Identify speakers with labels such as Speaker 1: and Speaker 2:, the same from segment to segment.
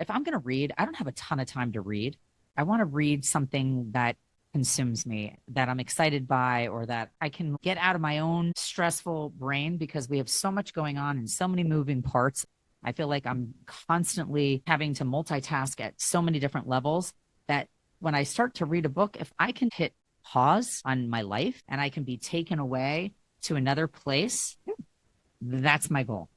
Speaker 1: if I'm going to read, I don't have a ton of time to read. I want to read something that consumes me, that I'm excited by, or that I can get out of my own stressful brain, because we have so much going on and so many moving parts. I feel like I'm constantly having to multitask at so many different levels that when I start to read a book, if I can hit pause on my life and I can be taken away to another place, that's my goal.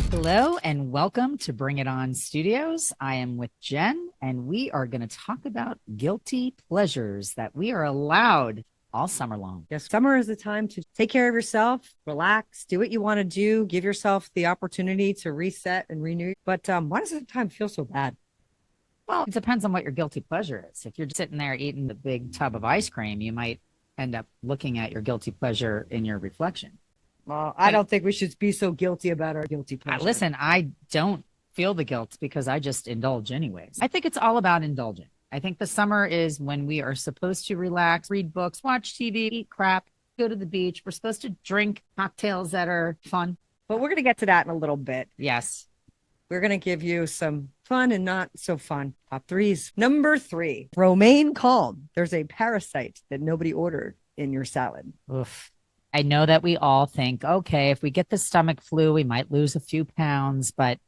Speaker 1: Hello and welcome to Bring It On Studios. I am with Jen, and we are going to talk about guilty pleasures that we are allowed all summer long.
Speaker 2: Yes, summer is the time to take care of yourself, relax, do what you want to do, give yourself the opportunity to reset and renew. But why does the time feel so bad?
Speaker 1: Well, it depends on what your guilty pleasure is. If you're sitting there eating the big tub of ice cream, you might end up looking at your guilty pleasure in your reflection.
Speaker 2: Well, I don't think we should be so guilty about our guilty pleasure.
Speaker 1: Listen, I don't feel the guilt because I just indulge anyways. I think it's all about indulging. I think the summer is when we are supposed to relax, read books, watch TV, eat crap, go to the beach. We're supposed to drink cocktails that are fun.
Speaker 2: But we're going to get to that in a little bit.
Speaker 1: Yes.
Speaker 2: We're going to give you some fun and not so fun top threes. Number 3, romaine calm. There's a parasite that nobody ordered in your salad.
Speaker 1: Oof. I know that we all think, okay, if we get the stomach flu, we might lose a few pounds, but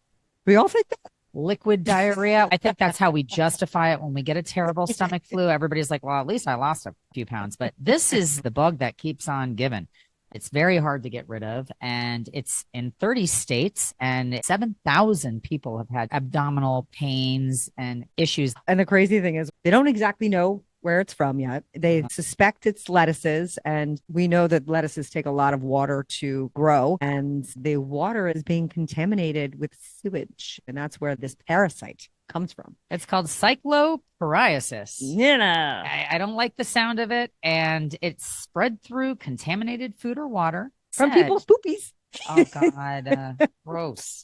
Speaker 2: we all think that.
Speaker 1: Liquid diarrhea, I think that's how we justify it when we get a terrible stomach flu. Everybody's like, well, at least I lost a few pounds. But this is the bug that keeps on giving. It's very hard to get rid of, and it's in 30 states, and 7,000 people have had abdominal pains and issues.
Speaker 2: And the crazy thing is they don't exactly know where it's from yet. They suspect it's lettuces, and we know that lettuces take a lot of water to grow, and the water is being contaminated with sewage, and that's where this parasite comes from.
Speaker 1: It's called cyclopariasis.
Speaker 2: Yeah.
Speaker 1: I don't like the sound of it, and it's spread through contaminated food or water.
Speaker 2: From people's poopies.
Speaker 1: Oh, God. Gross.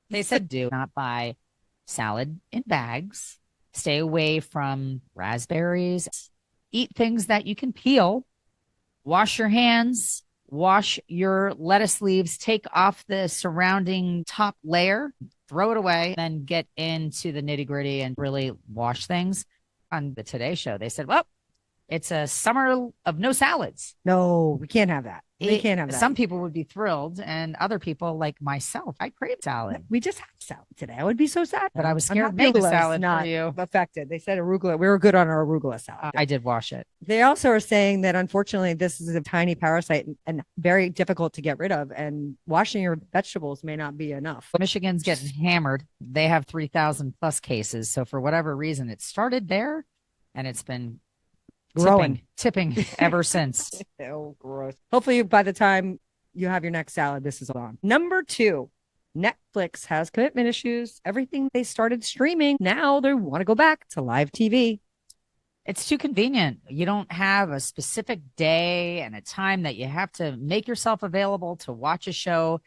Speaker 1: They said do not buy salad in bags. Stay away from raspberries. Eat things that you can peel. Wash your hands. Wash your lettuce leaves. Take off the surrounding top layer. Throw it away. Then get into the nitty gritty and really wash things. On the Today Show, they said, well, it's a summer of no salads.
Speaker 2: No, we can't have that. We can't have that.
Speaker 1: Some people would be thrilled, and other people like myself, I crave salad.
Speaker 2: We just had salad today. I would be so sad.
Speaker 1: But I was scared to make a salad for you.
Speaker 2: Affected. They said arugula. We were good on our arugula salad.
Speaker 1: I did wash it.
Speaker 2: They also are saying that unfortunately this is a tiny parasite and very difficult to get rid of, and washing your vegetables may not be enough.
Speaker 1: Michigan's getting hammered. They have 3,000 plus cases. So for whatever reason, it started there, and it's been tipping ever since.
Speaker 2: Oh, gross. Hopefully by the time you have your next salad, this is on. Number 2, Netflix has commitment issues. Everything they started streaming, now they want to go back to live TV.
Speaker 1: It's too convenient. You don't have a specific day and a time that you have to make yourself available to watch a show.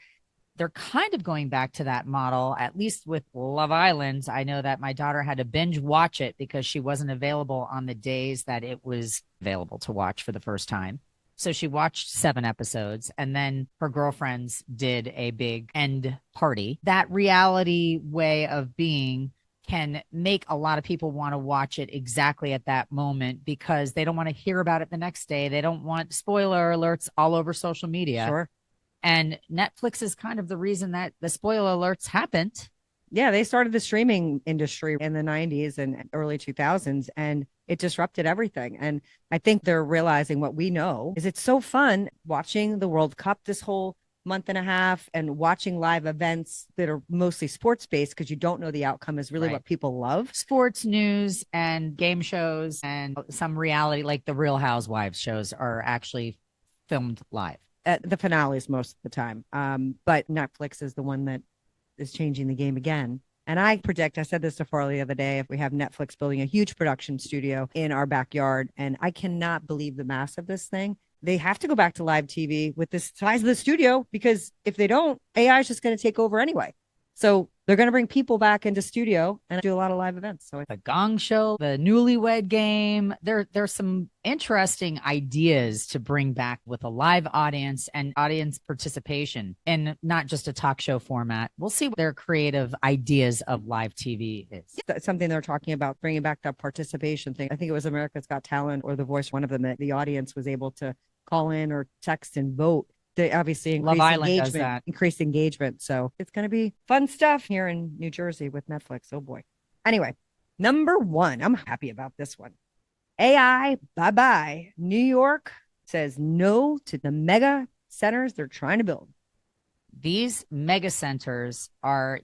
Speaker 1: They're kind of going back to that model, at least with Love Island. I know that my daughter had to binge watch it because she wasn't available on the days that it was available to watch for the first time. So she watched 7 episodes, and then her girlfriends did a big end party. That reality way of being can make a lot of people want to watch it exactly at that moment because they don't want to hear about it the next day. They don't want spoiler alerts all over social media.
Speaker 2: Sure.
Speaker 1: And Netflix is kind of the reason that the spoiler alerts happened.
Speaker 2: Yeah, they started the streaming industry in the 90s and early 2000s, and it disrupted everything. And I think they're realizing what we know is it's so fun watching the World Cup this whole month and a half and watching live events that are mostly sports based because you don't know the outcome is really what people love.
Speaker 1: Sports news and game shows and some reality, like the Real Housewives shows, are actually filmed live.
Speaker 2: The finales most of the time. But Netflix is the one that is changing the game again. And I predict, I said this to Farley the other day, if we have Netflix building a huge production studio in our backyard, and I cannot believe the mass of this thing. They have to go back to live TV with this size of the studio, because if they don't, AI is just going to take over anyway. So they're going to bring people back into studio and do a lot of live events. So
Speaker 1: The Gong Show, the Newlywed Game. There's some interesting ideas to bring back with a live audience and audience participation, and not just a talk show format. We'll see what their creative ideas of live TV is.
Speaker 2: that's something they're talking about, bringing back that participation thing. I think it was America's Got Talent or The Voice, one of them, that the audience was able to call in or text and vote. They obviously increase engagement. So it's going to be fun stuff here in New Jersey with Netflix. Oh boy. Anyway, number one, I'm happy about this one. AI, bye-bye. New York says no to the mega centers they're trying to build.
Speaker 1: These mega centers are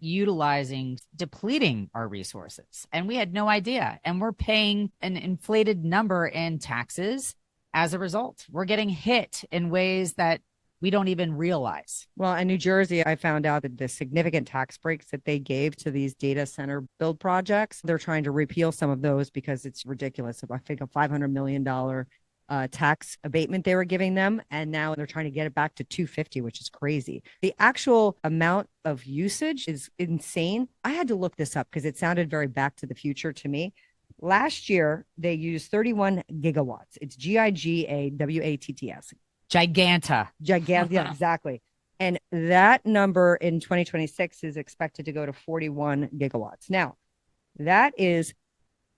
Speaker 1: depleting our resources, and we had no idea. And we're paying an inflated number in taxes as a result. We're getting hit in ways that we don't even realize.
Speaker 2: Well, in New Jersey, I found out that the significant tax breaks that they gave to these data center build projects, they're trying to repeal some of those because it's ridiculous. I think a $500 million tax abatement they were giving them, and now they're trying to get it back to 250, which is crazy. The actual amount of usage is insane. I had to look this up because it sounded very back to the future to me. Last year, they used 31 gigawatts. It's GIGAWATTS.
Speaker 1: Giganta.
Speaker 2: Yeah, exactly. And that number in 2026 is expected to go to 41 gigawatts. Now, that is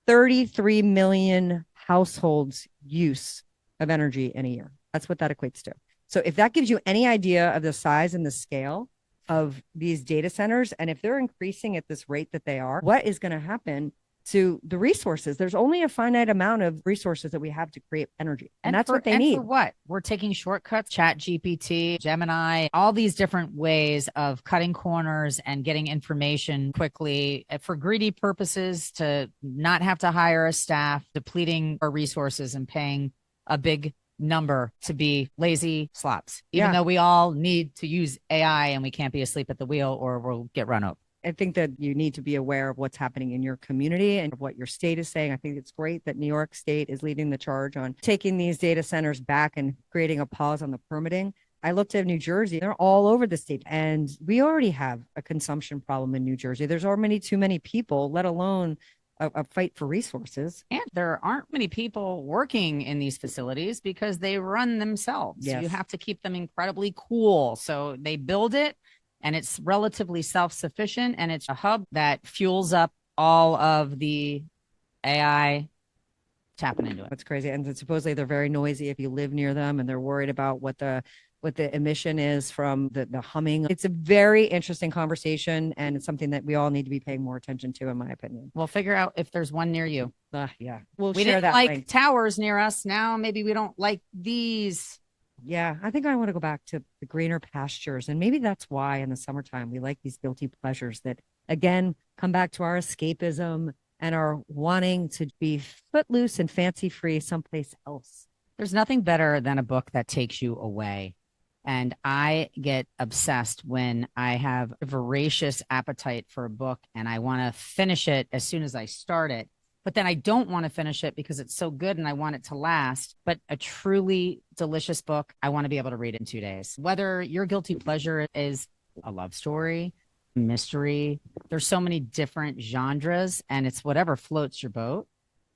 Speaker 2: 33 million households' use of energy in a year. That's what that equates to. So if that gives you any idea of the size and the scale of these data centers, and if they're increasing at this rate that they are, what is going to happen to the resources? There's only a finite amount of resources that we have to create energy. And that's what they need.
Speaker 1: For what? We're taking shortcuts, Chat GPT, Gemini, all these different ways of cutting corners and getting information quickly for greedy purposes, to not have to hire a staff, depleting our resources and paying a big number to be lazy slops, even though we all need to use AI and we can't be asleep at the wheel or we'll get run over.
Speaker 2: I think that you need to be aware of what's happening in your community and what your state is saying. I think it's great that New York State is leading the charge on taking these data centers back and creating a pause on the permitting. I looked at New Jersey. They're all over the state. And we already have a consumption problem in New Jersey. There's already too many people, let alone a fight for resources.
Speaker 1: And there aren't many people working in these facilities because they run themselves.
Speaker 2: Yes.
Speaker 1: You have to keep them incredibly cool. So they build it, and it's relatively self-sufficient, and it's a hub that fuels up all of the AI tapping into it.
Speaker 2: That's crazy. And supposedly they're very noisy if you live near them, and they're worried about what the emission is from the humming. It's a very interesting conversation, and it's something that we all need to be paying more attention to, in my opinion.
Speaker 1: We'll figure out if there's one near you.
Speaker 2: Yeah.
Speaker 1: We didn't like towers near us. Now maybe we don't like these.
Speaker 2: Yeah, I think I want to go back to the greener pastures. And maybe that's why in the summertime we like these guilty pleasures that, again, come back to our escapism and our wanting to be footloose and fancy free someplace else.
Speaker 1: There's nothing better than a book that takes you away. And I get obsessed when I have a voracious appetite for a book and I want to finish it as soon as I start it. But then I don't want to finish it because it's so good and I want it to last. But a truly delicious book, I want to be able to read it in 2 days. Whether your guilty pleasure is a love story, mystery, there's so many different genres, and it's whatever floats your boat.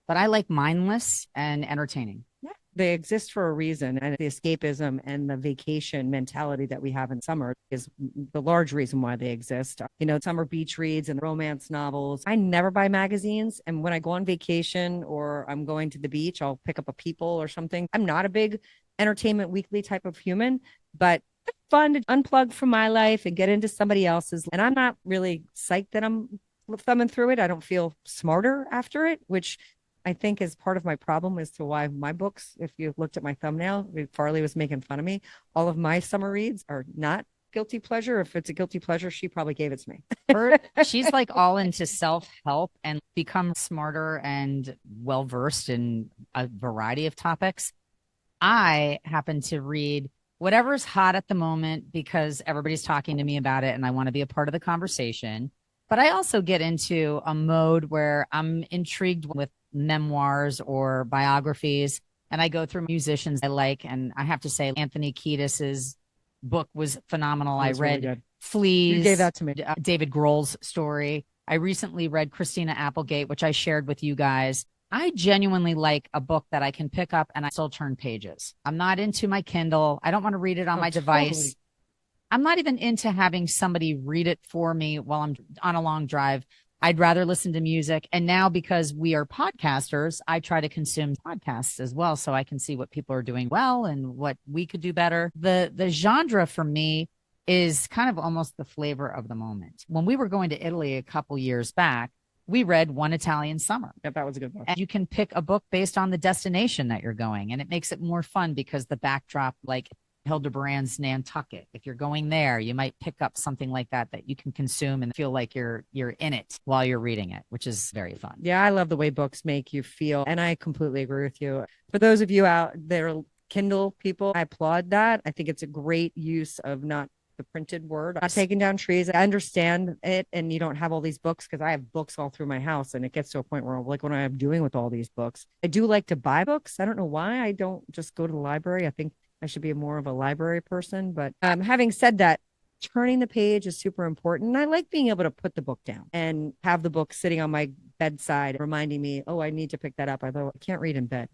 Speaker 1: But I like mindless and entertaining.
Speaker 2: Yeah. They exist for a reason. And the escapism and the vacation mentality that we have in summer is the large reason why they exist. You know, summer beach reads and romance novels. I never buy magazines. And when I go on vacation or I'm going to the beach, I'll pick up a People or something. I'm not a big Entertainment Weekly type of human, but it's fun to unplug from my life and get into somebody else's. And I'm not really psyched that I'm thumbing through it. I don't feel smarter after it, which I think is part of my problem as to why my books, if you looked at my thumbnail, Farley was making fun of me. All of my summer reads are not guilty pleasure. If it's a guilty pleasure, she probably gave it to me.
Speaker 1: She's like all into self-help and become smarter and well-versed in a variety of topics. I happen to read whatever's hot at the moment because everybody's talking to me about it and I want to be a part of the conversation. But I also get into a mode where I'm intrigued with memoirs or biographies, and I go through musicians I like. And I have to say, Anthony Kiedis's book was phenomenal. I read Fleas.
Speaker 2: You gave that to me.
Speaker 1: David Grohl's story. I recently read Christina Applegate, which I shared with you guys. I genuinely like a book that I can pick up and I still turn pages. I'm not into my Kindle. I don't want to read it on my device.
Speaker 2: Totally.
Speaker 1: I'm not even into having somebody read it for me while I'm on a long drive. I'd rather listen to music. And now, because we are podcasters, I try to consume podcasts as well so I can see what people are doing well and what we could do better. The genre for me is kind of almost the flavor of the moment. When we were going to Italy a couple years back, we read One Italian Summer.
Speaker 2: Yep, that was a good book.
Speaker 1: And you can pick a book based on the destination that you're going. And it makes it more fun because the backdrop, like Hildebrand's Nantucket, if you're going there, you might pick up something like that you can consume and feel like you're in it while you're reading it, which is very fun.
Speaker 2: Yeah, I love the way books make you feel. And I completely agree with you. For those of you out there, Kindle people, I applaud that. I think it's a great use of not the printed word. I'm taking down trees. I understand it. And you don't have all these books because I have books all through my house. And it gets to a point where I'm like, what am I doing with all these books? I do like to buy books. I don't know why I don't just go to the library. I think I should be more of a library person. But having said that, turning the page is super important. And I like being able to put the book down and have the book sitting on my bedside, reminding me, oh, I need to pick that up. Although I can't read in bed.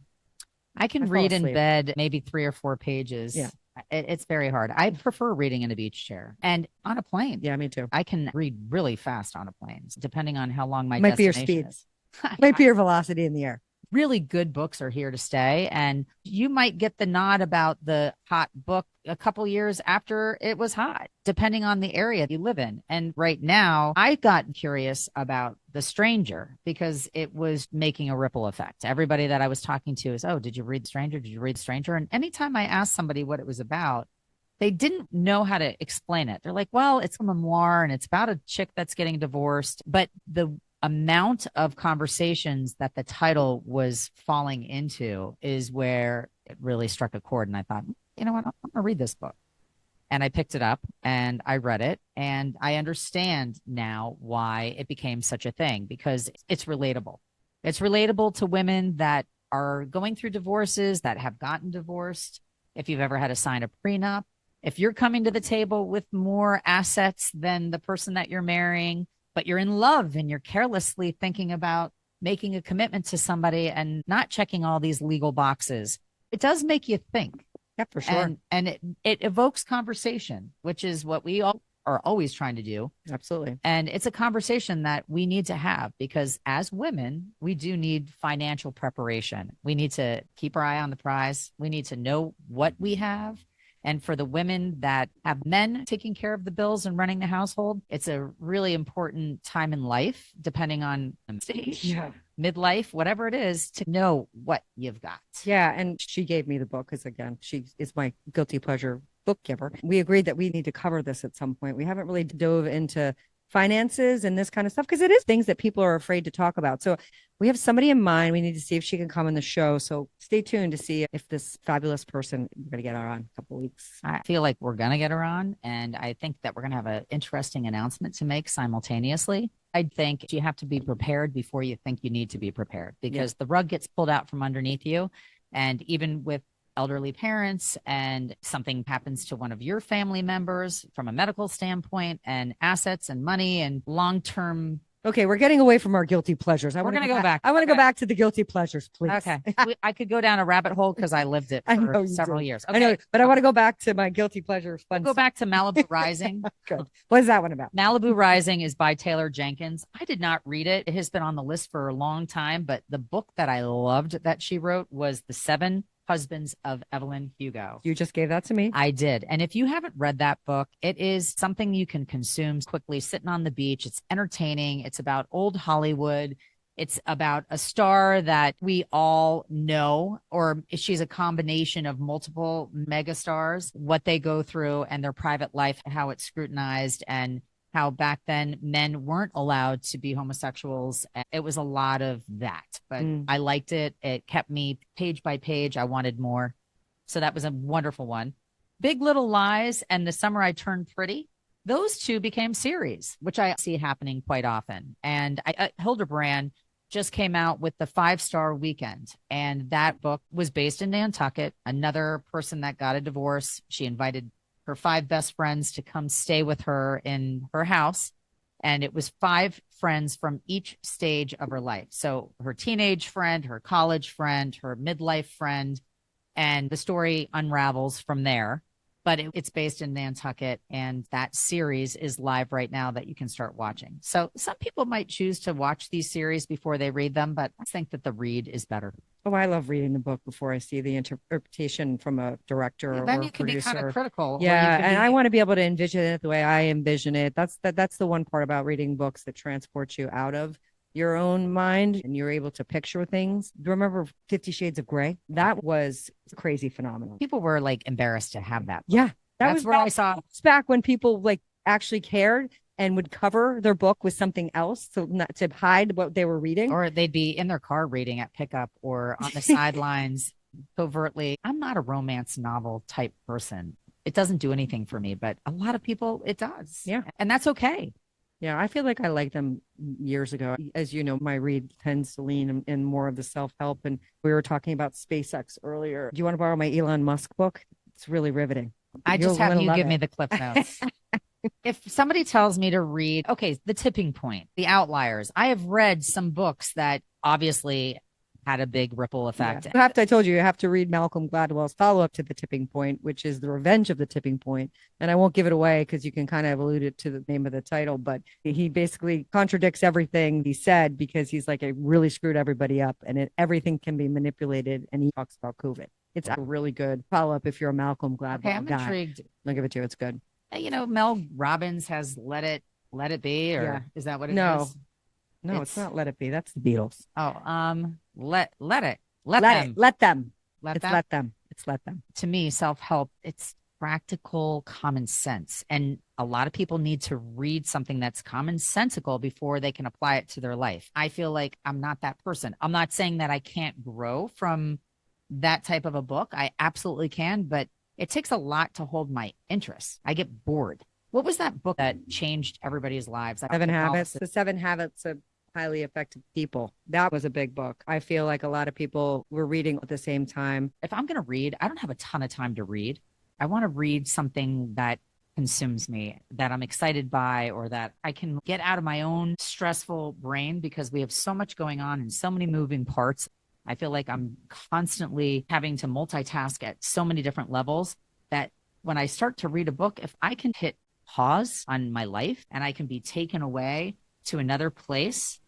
Speaker 1: I can read in bed maybe 3 or 4 pages.
Speaker 2: Yeah.
Speaker 1: It's very hard. I prefer reading in a beach chair and on a plane.
Speaker 2: Yeah, me too.
Speaker 1: I can read really fast on a plane, depending on how long my
Speaker 2: might be your
Speaker 1: destination
Speaker 2: speed.
Speaker 1: is.
Speaker 2: Might be your velocity in the air.
Speaker 1: Really good books are here to stay. And you might get the nod about the hot book a couple years after it was hot, depending on the area you live in. And right now, I got curious about The Stranger because it was making a ripple effect. Everybody that I was talking to is, oh, did you read The Stranger? Did you read The Stranger? And anytime I asked somebody what it was about, they didn't know how to explain it. They're like, well, it's a memoir and it's about a chick that's getting divorced. But the amount of conversations that the title was falling into is where it really struck a chord. And I thought, you know what, I'm going to read this book. And I picked it up and I read it. And I understand now why it became such a thing, because it's relatable. It's relatable to women that are going through divorces, that have gotten divorced. If you've ever had to sign a prenup, if you're coming to the table with more assets than the person that you're marrying, but you're in love and you're carelessly thinking about making a commitment to somebody and not checking all these legal boxes, it does make you think.
Speaker 2: Yeah, for sure.
Speaker 1: And it evokes conversation, which is what we all are always trying to do.
Speaker 2: Absolutely.
Speaker 1: And it's a conversation that we need to have because as women, we do need financial preparation. We need to keep our eye on the prize. We need to know what we have. And for the women that have men taking care of the bills and running the household, it's a really important time in life, depending on the stage, midlife, whatever it is, to know what you've got.
Speaker 2: Yeah. And she gave me the book because, again, she is my guilty pleasure book giver. We agreed that we need to cover this at some point. We haven't really dove into finances and this kind of stuff because it is things that people are afraid to talk about. So we have somebody in mind. We need to see if she can come on the show. So stay tuned to see if this fabulous person, we're going to get her on in a couple of weeks.
Speaker 1: I feel like we're going to get her on. And I think that we're going to have an interesting announcement to make simultaneously. I think you have to be prepared before you think you need to be prepared because the rug gets pulled out from underneath you. And even with elderly parents and something happens to one of your family members from a medical standpoint and assets and money and long-term.
Speaker 2: Okay, we're getting away from our guilty pleasures.
Speaker 1: We're going to go back.
Speaker 2: I want to go back to the guilty pleasures, please.
Speaker 1: Okay. I could go down a rabbit hole because I lived it for several years. Okay.
Speaker 2: I know, but I want to go back to my guilty pleasures.
Speaker 1: Go back to Malibu Rising.
Speaker 2: Good. What is that one about?
Speaker 1: Malibu Rising is by Taylor Jenkins. I did not read it. It has been on the list for a long time, but the book that I loved that she wrote was The 7 Husbands of Evelyn Hugo.
Speaker 2: You just gave that to me.
Speaker 1: I did. And if you haven't read that book, it is something you can consume quickly, sitting on the beach. It's entertaining. It's about old Hollywood. It's about a star that we all know, or she's a combination of multiple megastars, what they go through and their private life, how it's scrutinized, and how back then men weren't allowed to be homosexuals. It was a lot of that, but I liked it. It kept me page by page. I wanted more. So that was a wonderful one. Big Little Lies and The Summer I Turned Pretty. Those two became series, which I see happening quite often. And Hildebrand just came out with the 5-Star Weekend. And that book was based in Nantucket. Another person that got a divorce. She invited her 5 best friends to come stay with her in her house. And it was 5 friends from each stage of her life. So her teenage friend, her college friend, her midlife friend, and the story unravels from there. But it's based in Nantucket, and that series is live right now that you can start watching. So some people might choose to watch these series before they read them, but I think that the read is better.
Speaker 2: Oh, I love reading the book before I see the interpretation from a director or
Speaker 1: Then you can
Speaker 2: producer.
Speaker 1: be kind of critical.
Speaker 2: Yeah, and I want to be able to envision it the way I envision it. That's the one part about reading books that transports you out of your own mind and you're able to picture things. Do you remember 50 Shades of Grey? That was a crazy phenomenon.
Speaker 1: People were like embarrassed to have that book.
Speaker 2: Yeah,
Speaker 1: that's where I saw
Speaker 2: it's back when people like actually cared and would cover their book with something else to hide what they were reading.
Speaker 1: Or they'd be in their car reading at pickup or on the sidelines covertly. I'm not a romance novel type person. It doesn't do anything for me, but a lot of people, it does.
Speaker 2: Yeah.
Speaker 1: And that's okay.
Speaker 2: Yeah, I feel like I liked them years ago. As you know, my read tends to lean in more of the self-help. And we were talking about SpaceX earlier. Do you want to borrow my Elon Musk book? It's really riveting.
Speaker 1: I just have you give me the clip notes. If somebody tells me to read, okay, The Tipping Point, The Outliers, I have read some books that obviously had a big ripple effect.
Speaker 2: Yeah. I told you have to read Malcolm Gladwell's follow-up to The Tipping Point, which is The Revenge of the Tipping Point. And I won't give it away because you can kind of allude it to the name of the title, but he basically contradicts everything he said because he's like, it really screwed everybody up and everything can be manipulated. And he talks about COVID. It's a really good follow-up if you're a Malcolm Gladwell guy.
Speaker 1: I'm intrigued.
Speaker 2: I'll give it to you. It's good.
Speaker 1: You know, Mel Robbins has Let It Be, or is that what it is?
Speaker 2: No, it's not Let It Be. That's the Beatles.
Speaker 1: Oh, let them.
Speaker 2: Let them.
Speaker 1: Let
Speaker 2: them. It's let them.
Speaker 1: To me, self-help, it's practical common sense. And a lot of people need to read something that's commonsensical before they can apply it to their life. I feel like I'm not that person. I'm not saying that I can't grow from that type of a book. I absolutely can, but it takes a lot to hold my interest. I get bored. What was that book that changed everybody's lives?
Speaker 2: 7 Habits. The 7 Habits of Highly Effective People. That was a big book. I feel like a lot of people were reading at the same time.
Speaker 1: If I'm going to read, I don't have a ton of time to read. I want to read something that consumes me, that I'm excited by, or that I can get out of my own stressful brain because we have so much going on and so many moving parts. I feel like I'm constantly having to multitask at so many different levels that when I start to read a book, if I can hit pause on my life and I can be taken away to another place,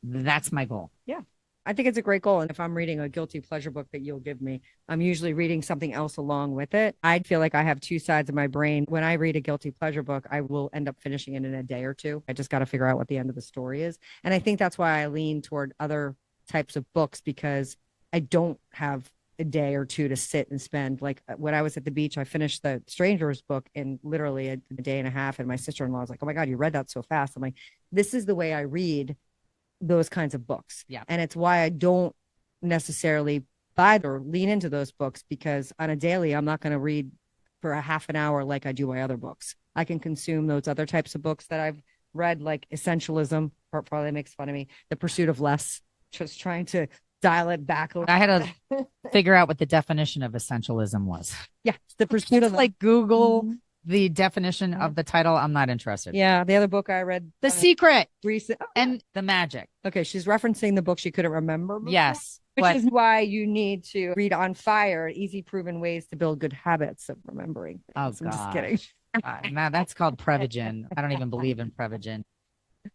Speaker 1: that's my goal.
Speaker 2: Yeah. I think it's a great goal. And if I'm reading a guilty pleasure book that you'll give me, I'm usually reading something else along with it. I feel like I have two sides of my brain. When I read a guilty pleasure book, I will end up finishing it in a day or two. I just got to figure out what the end of the story is. And I think that's why I lean toward other types of books, because I don't have a day or two to sit and spend. Like when I was at the beach, I finished the Strangers book in literally a day and a half. And my sister-in-law was like, "Oh my God, you read that so fast." I'm like, this is the way I read those kinds of books.
Speaker 1: Yeah.
Speaker 2: And it's why I don't necessarily buy or lean into those books, because on a daily, I'm not going to read for a half an hour like I do my other books. I can consume those other types of books that I've read, like Essentialism, probably makes fun of me, The Pursuit of Less, just trying to dial it back a little.
Speaker 1: I had to figure out what the definition of essentialism was.
Speaker 2: Yeah, The Pursuit of
Speaker 1: like Google the definition of the title. I'm not interested.
Speaker 2: Yeah, the other book I read,
Speaker 1: The Secret
Speaker 2: recent,
Speaker 1: and The Magic.
Speaker 2: Okay, she's referencing the book she couldn't remember before,
Speaker 1: yes,
Speaker 2: which is why you need to read On Fire, Easy Proven Ways to Build Good Habits of Remembering.
Speaker 1: Oh,
Speaker 2: I'm just kidding.
Speaker 1: Now that's called Prevagen. I don't even believe in Prevagen.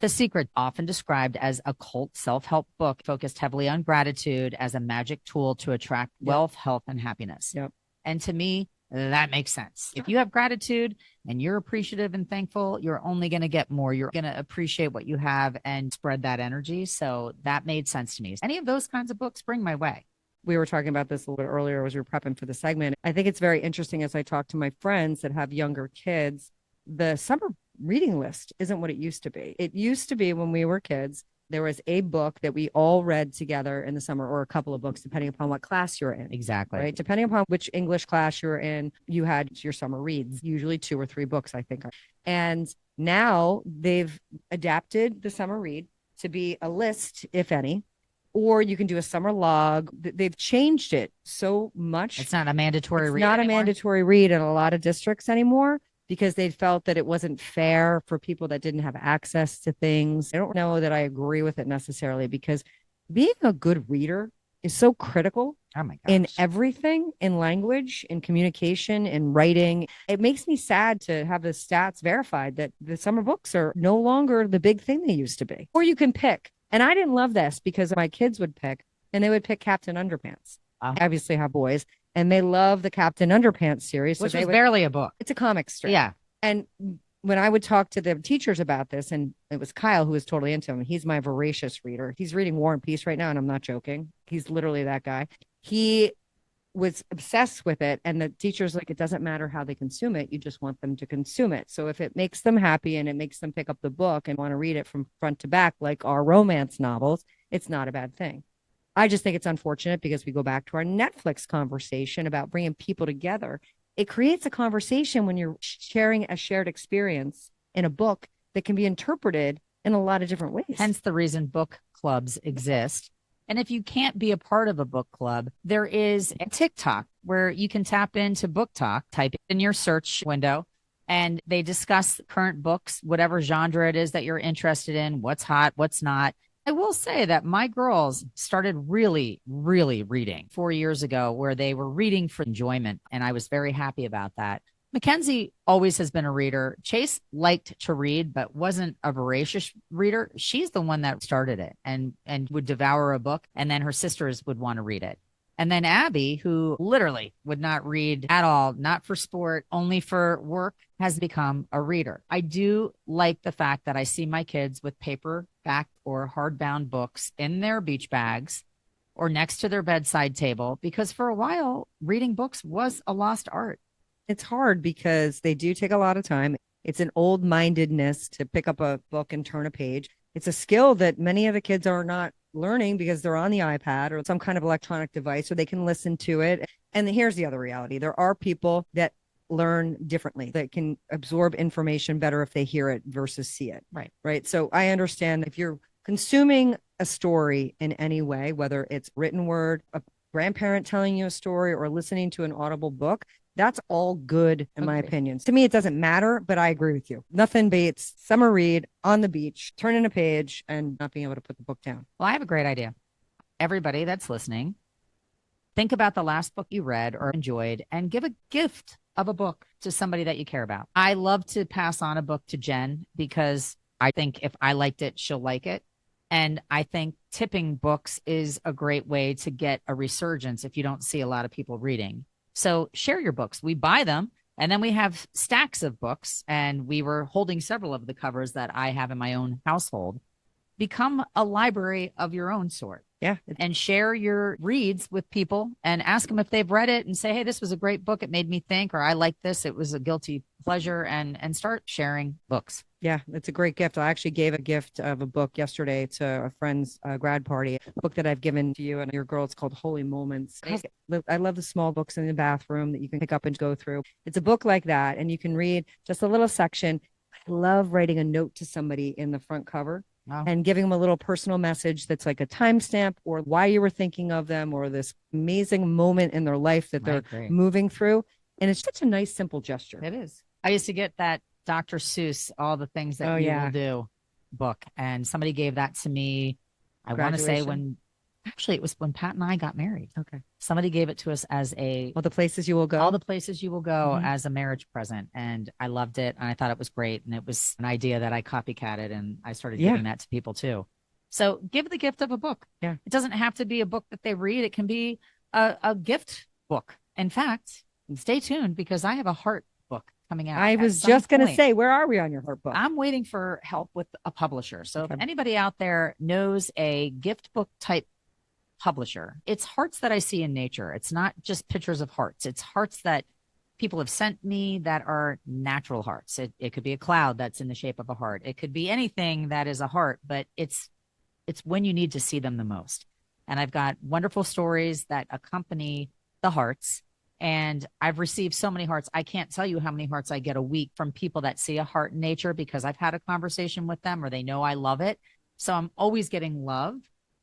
Speaker 1: The Secret, often described as a cult self-help book, focused heavily on gratitude as a magic tool to attract wealth, health, and happiness.
Speaker 2: Yep.
Speaker 1: And to me, that makes sense. If you have gratitude and you're appreciative and thankful, you're only going to get more. You're going to appreciate what you have and spread that energy. So that made sense to me. Any of those kinds of books bring my way.
Speaker 2: We were talking about this a little bit earlier as we were prepping for the segment. I think it's very interesting as I talk to my friends that have younger kids, the summer reading list isn't what it used to be. It used to be when we were kids, there was a book that we all read together in the summer, or a couple of books, depending upon what class you're in.
Speaker 1: Exactly.
Speaker 2: Right. Depending upon which English class you're in, you had your summer reads, usually 2 or 3 books, I think. And now they've adapted the summer read to be a list, if any, or you can do a summer log. They've changed it so much.
Speaker 1: It's not a mandatory
Speaker 2: It's
Speaker 1: read
Speaker 2: not
Speaker 1: anymore.
Speaker 2: a mandatory read in a lot of districts anymore because they felt that it wasn't fair for people that didn't have access to things. I don't know that I agree with it necessarily because being a good reader is so critical
Speaker 1: Oh my
Speaker 2: in
Speaker 1: gosh.
Speaker 2: everything, in language, in communication, in writing. It makes me sad to have the stats verified that the summer books are no longer the big thing they used to be. Or you can pick. And I didn't love this because my kids would pick and they would pick Captain Underpants.
Speaker 1: Wow.
Speaker 2: I obviously have boys and they love the Captain Underpants series.
Speaker 1: Which was barely a book.
Speaker 2: It's a comic strip.
Speaker 1: Yeah.
Speaker 2: And when I would talk to the teachers about this, and it was Kyle who was totally into him. He's my voracious reader. He's reading War and Peace right now, and I'm not joking. He's literally that guy. He was obsessed with it. And the teacher's like, it doesn't matter how they consume it. You just want them to consume it. So if it makes them happy and it makes them pick up the book and want to read it from front to back, like our romance novels, it's not a bad thing. I just think it's unfortunate because we go back to our Netflix conversation about bringing people together. It creates a conversation when you're sharing a shared experience in a book that can be interpreted in a lot of different ways.
Speaker 1: Hence the reason book clubs exist. And if you can't be a part of a book club, there is a TikTok where you can tap into Book Talk, type it in your search window, and they discuss current books, whatever genre it is that you're interested in, what's hot, what's not. I will say that my girls started really, really reading 4 years ago where they were reading for enjoyment. And I was very happy about that. Mackenzie always has been a reader. Chase liked to read, but wasn't a voracious reader. She's the one that started it and would devour a book. And then her sisters would want to read it. And then Abby, who literally would not read at all, not for sport, only for work, has become a reader. I do like the fact that I see my kids with paperback or hardbound books in their beach bags or next to their bedside table, because for a while, reading books was a lost art.
Speaker 2: It's hard because they do take a lot of time. It's an old-mindedness to pick up a book and turn a page. It's a skill that many of the kids are not learning because they're on the iPad or some kind of electronic device, or they can listen to it. And here's the other reality. There are people that learn differently, that can absorb information better if they hear it versus see it.
Speaker 1: Right.
Speaker 2: Right. So I understand if you're consuming a story in any way, whether it's written word, a grandparent telling you a story, or listening to an audible book, that's all good, in my opinion. To me, it doesn't matter, but I agree with you. Nothing beats summer read on the beach, turning a page and not being able to put the book down.
Speaker 1: Well, I have a great idea. Everybody that's listening, think about the last book you read or enjoyed and give a gift of a book to somebody that you care about. I love to pass on a book to Jen because I think if I liked it, she'll like it. And I think tipping books is a great way to get a resurgence if you don't see a lot of people reading. So share your books. We buy them, and then we have stacks of books, and we were holding several of the covers that I have in my own household. Become a library of your own sort.
Speaker 2: Yeah.
Speaker 1: And share your reads with people and ask them if they've read it and say, hey, this was a great book. It made me think, or I like this. It was a guilty pleasure, and start sharing books.
Speaker 2: Yeah, it's a great gift. I actually gave a gift of a book yesterday to a friend's grad party, a book that I've given to you and your girl. It's called Holy Moments. I love the small books in the bathroom that you can pick up and go through. It's a book like that, and you can read just a little section. I love writing a note to somebody in the front cover. Wow. And giving them a little personal message that's like a timestamp or why you were thinking of them or this amazing moment in their life that they're moving through. And it's such a nice, simple gesture.
Speaker 1: It is. I used to get that Dr. Seuss, All the Things That You Will Do book. And somebody gave that to me, I want to say it was when Pat and I got married.
Speaker 2: Okay.
Speaker 1: Somebody gave it to us as
Speaker 2: All the Places You Will Go.
Speaker 1: All the Places You Will Go as a marriage present. And I loved it. And I thought it was great. And it was an idea that I copycatted, and I started giving that to people too. So give the gift of a book.
Speaker 2: Yeah.
Speaker 1: It doesn't have to be a book that they read. It can be a gift book. In fact, stay tuned because I have a heart book coming out.
Speaker 2: I was just going to say, where are we on your heart book?
Speaker 1: I'm waiting for help with a publisher. So if anybody out there knows a gift book type publisher, it's hearts that I see in nature. It's not just pictures of hearts. It's hearts that people have sent me that are natural hearts. It could be a cloud that's in the shape of a heart. It could be anything that is a heart, but it's when you need to see them the most. And I've got wonderful stories that accompany the hearts. And I've received so many hearts. I can't tell you how many hearts I get a week from people that see a heart in nature because I've had a conversation with them or they know I love it. So I'm always getting love.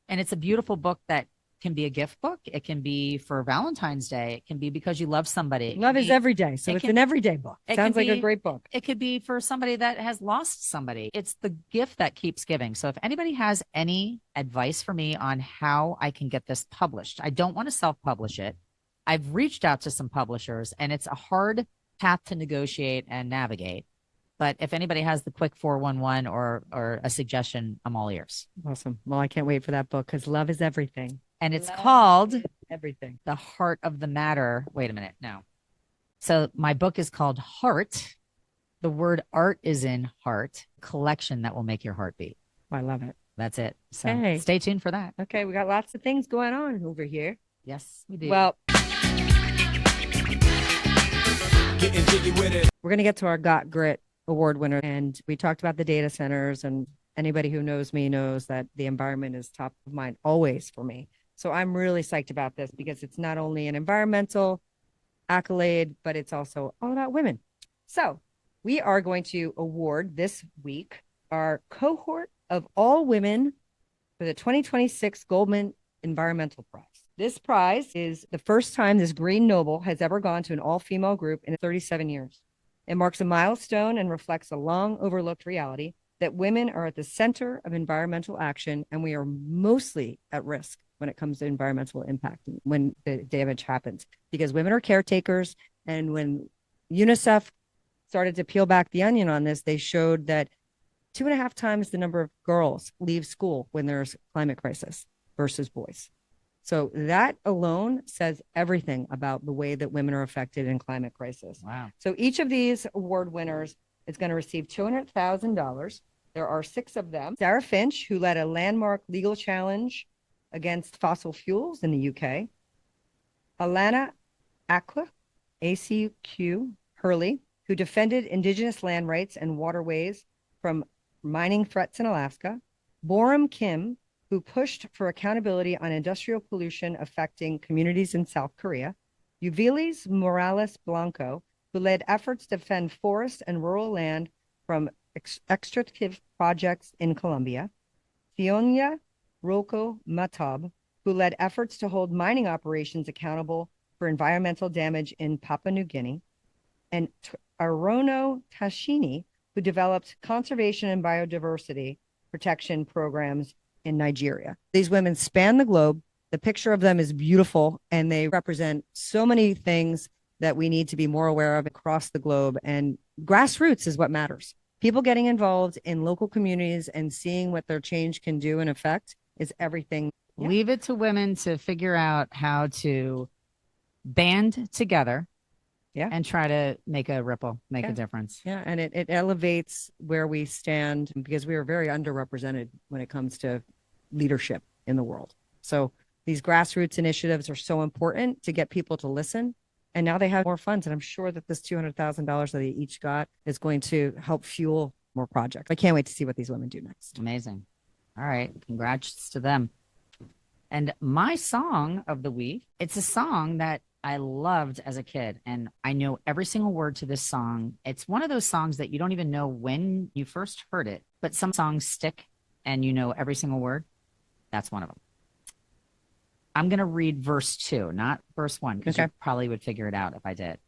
Speaker 1: And it's a beautiful book that can be a gift book. It can be for Valentine's Day. It can be because you love somebody.
Speaker 2: Love is every day. So it's an everyday book. Sounds like a great book.
Speaker 1: It could be for somebody that has lost somebody. It's the gift that keeps giving. So if anybody has any advice for me on how I can get this published, I don't want to self-publish it. I've reached out to some publishers, and it's a hard path to negotiate and navigate. But if anybody has the quick 411 or a suggestion, I'm all ears.
Speaker 2: Awesome. Well, I can't wait for that book because love is everything.
Speaker 1: And it's called
Speaker 2: Everything.
Speaker 1: The Heart of the Matter. Wait a minute. No. So my book is called Heart. The word art is in heart, collection that will make your heart beat.
Speaker 2: Oh, I love it.
Speaker 1: That's it. So stay tuned for that.
Speaker 2: Okay. We got lots of things going on over here.
Speaker 1: Yes, we do.
Speaker 2: Well, we're going to get to our Got Grit award winner. And we talked about the data centers, and anybody who knows me knows that the environment is top of mind always for me. So I'm really psyched about this because it's not only an environmental accolade, but it's also all about women. So we are going to award this week our cohort of all women for the 2026 Goldman Environmental Prize. This prize is the first time this Green Noble has ever gone to an all-female group in 37 years. It marks a milestone and reflects a long overlooked reality that women are at the center of environmental action, and we are mostly at risk when it comes to environmental impact when the damage happens, because women are caretakers. And when UNICEF started to peel back the onion on this, they showed that 2.5 times the number of girls leave school when there's climate crisis versus boys. So that alone says everything about the way that women are affected in climate crisis.
Speaker 1: Wow.
Speaker 2: So each of these award winners is going to receive $200,000. There are 6 of them. Sarah Finch, who led a landmark legal challenge against fossil fuels in the UK. Alana Akla, ACQ Hurley, who defended indigenous land rights and waterways from mining threats in Alaska. Boram Kim, who pushed for accountability on industrial pollution affecting communities in South Korea. Yuvilis Morales Blanco, who led efforts to defend forest and rural land from extractive projects in Colombia. Fionia Roko Matab, who led efforts to hold mining operations accountable for environmental damage in Papua New Guinea. And Arono Tashini, who developed conservation and biodiversity protection programs in Nigeria. These women span the globe. The picture of them is beautiful, and they represent so many things that we need to be more aware of across the globe. And grassroots is what matters. People getting involved in local communities and seeing what their change can do and affect is everything. Yeah.
Speaker 1: Leave it to women to figure out how to band together.
Speaker 2: Yeah.
Speaker 1: And try to make a ripple, make a difference.
Speaker 2: Yeah. And it elevates where we stand, because we are very underrepresented when it comes to leadership in the world. So these grassroots initiatives are so important to get people to listen. And now they have more funds. And I'm sure that this $200,000 that they each got is going to help fuel more projects. I can't wait to see what these women do next.
Speaker 1: Amazing. All right. Congrats to them. And my song of the week, it's a song that I loved as a kid, and I know every single word to this song. It's one of those songs that you don't even know when you first heard it, but some songs stick and you know every single word. That's one of them. I'm going to read verse 2, not verse 1, because you probably would figure it out if I did.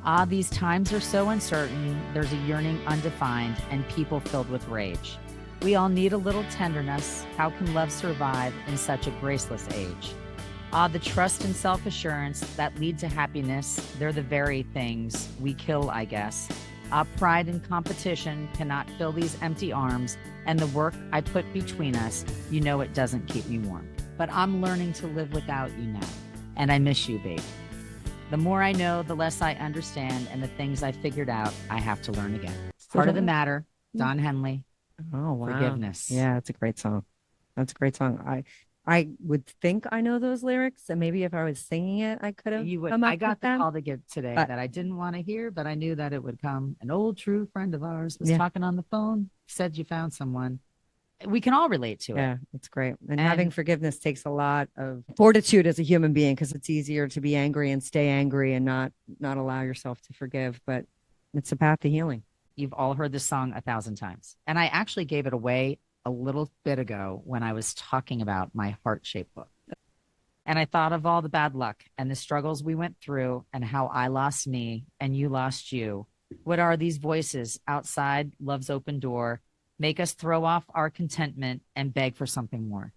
Speaker 1: Ah, these times are so uncertain. There's a yearning undefined and people filled with rage. We all need a little tenderness. How can love survive in such a graceless age? Ah, the trust and self-assurance that lead to happiness, they're the very things we kill, I guess. Ah, pride and competition cannot fill these empty arms, and the work I put between us, you know it doesn't keep me warm. But I'm learning to live without you now, and I miss you, babe. The more I know, the less I understand, and the things I figured out, I have to learn again. Heart of the Matter, Don Henley.
Speaker 2: Oh, wow.
Speaker 1: Forgiveness.
Speaker 2: Yeah, it's a great song. That's a great song. I would think I know those lyrics, and maybe if I was singing it, I could have.
Speaker 1: I got the call to give today that I didn't want to hear, but I knew that it would come. An old true friend of ours was talking on the phone, said you found someone. We can all relate to it.
Speaker 2: Yeah, it's great. And having forgiveness takes a lot of fortitude as a human being, because it's easier to be angry and stay angry and not allow yourself to forgive. But it's a path to healing.
Speaker 1: You've all heard this song 1,000 times. And I actually gave it away a little bit ago when I was talking about my heart-shaped book. And I thought of all the bad luck and the struggles we went through and how I lost me and you lost you. What are these voices outside love's open door? Make us throw off our contentment and beg for something more.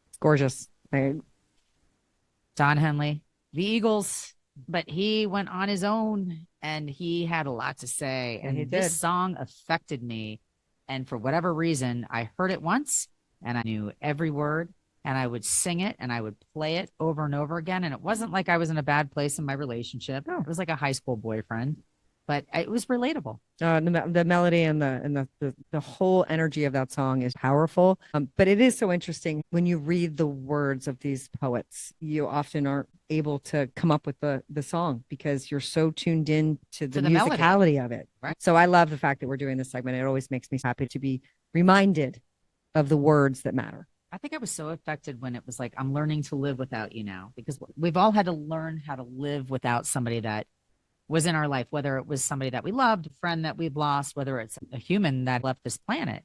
Speaker 2: It's gorgeous.
Speaker 1: Don Henley, the Eagles, but he went on his own and he had a lot to say.
Speaker 2: Yeah,
Speaker 1: and this song affected me. And for whatever reason, I heard it once and I knew every word and I would sing it and I would play it over and over again. And it wasn't like I was in a bad place in my relationship. It was like a high school boyfriend, but it was relatable.
Speaker 2: The melody and the whole energy of that song is powerful. But it is so interesting when you read the words of these poets, you often aren't able to come up with the song because you're so tuned in to the musicality
Speaker 1: melody
Speaker 2: of it.
Speaker 1: Right.
Speaker 2: So I love the fact that we're doing this segment. It always makes me happy to be reminded of the words that matter.
Speaker 1: I think I was so affected when it was like, I'm learning to live without you now, because we've all had to learn how to live without somebody that was in our life, whether it was somebody that we loved, a friend that we've lost, whether it's a human that left this planet.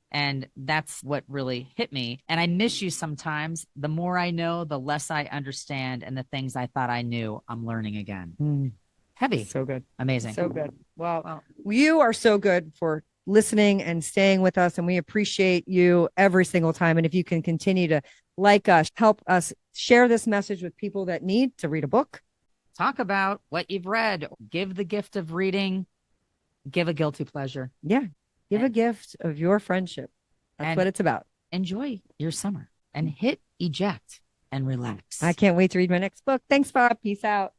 Speaker 1: And that's what really hit me. And I miss you sometimes. The more I know, the less I understand. And the things I thought I knew, I'm learning again. Heavy.
Speaker 2: So good.
Speaker 1: Amazing.
Speaker 2: So good. Well, you are so good for listening and staying with us. And we appreciate you every single time. And if you can continue to like us, help us share this message with people that need to read a book.
Speaker 1: Talk about what you've read. Give the gift of reading. Give a guilty pleasure.
Speaker 2: Yeah. Give a gift of your friendship. That's what it's about.
Speaker 1: Enjoy your summer and hit eject and relax.
Speaker 2: I can't wait to read my next book. Thanks, Bob. Peace out.